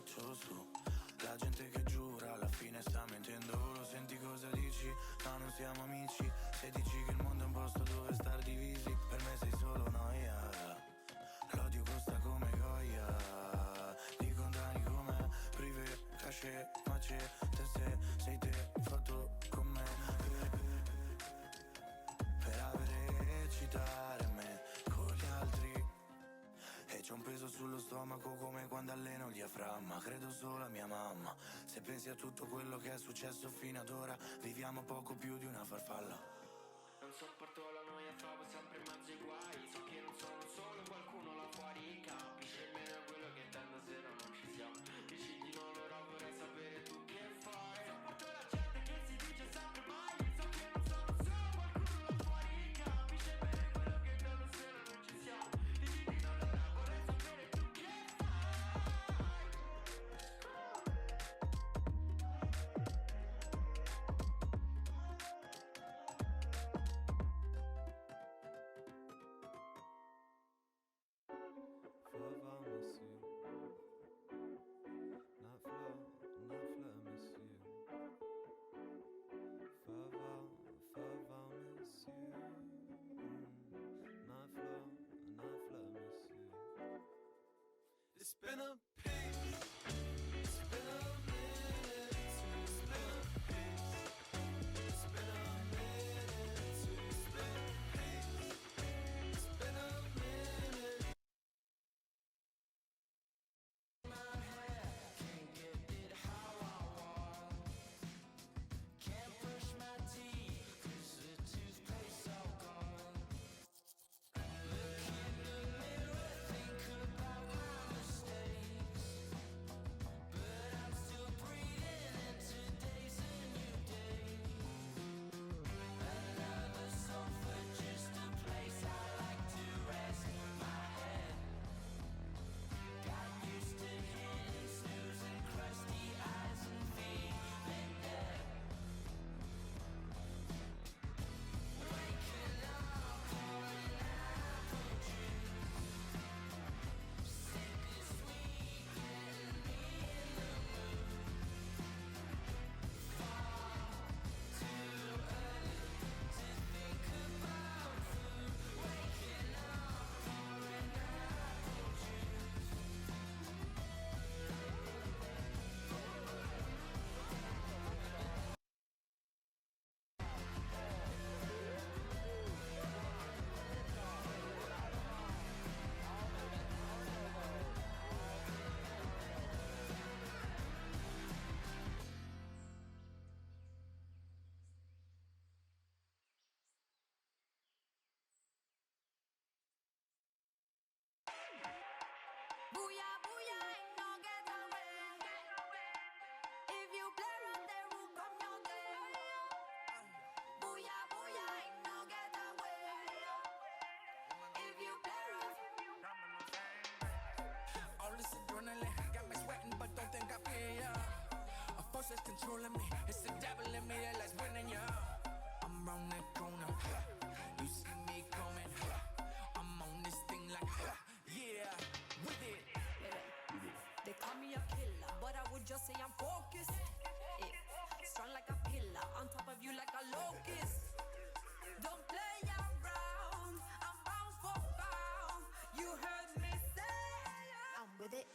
faccio su. La gente che giura alla fine sta mentendo. Lo senti cosa dici? Ma non siamo amici. Se dici che il mondo è un posto dove star divisi, per me sei solo noia. L'odio costa come goia. Di condani come prive, cachet, mace. Te sei te, fatto con me. Per avere citare me con gli altri. E c'ho un peso sullo stomaco come quando alleno il diaframma. Credo solo a mia mamma. Se pensi a tutto quello che è successo fino ad ora, viviamo poco più di una farfalla. Non sopporto la noia, trovo sempre in mezzo ai guai. So che non sono solo, qualcuno là fuori capisce almeno quello che intendo se no non ci siamo. Dici di no, allora vorrei sapere tu che fai. Sopporto la gente che si dice sempre mai. So che non sono solo, qualcuno là fuori capisce bene quello che intendo se no non ci siamo. Dici di no, allora vorrei sapere tu che fai. Forever I miss you. Night floor, I miss you. Forever I miss you. Night floor, I miss you. It's been a pain. It's been a minute. It's been a pain. It's been a minute. It's been a pain. It's been a minute. Forces controlling me, it's the devil in me that likes winning, yeah. I'm round that corner, you see me coming. I'm on this thing like, yeah, with it. They call me a killer, but I would just say I'm focused. Strong like a pillar, on top of you like a locust. Don't play around, I'm bound for foul. You heard me say I'm with it.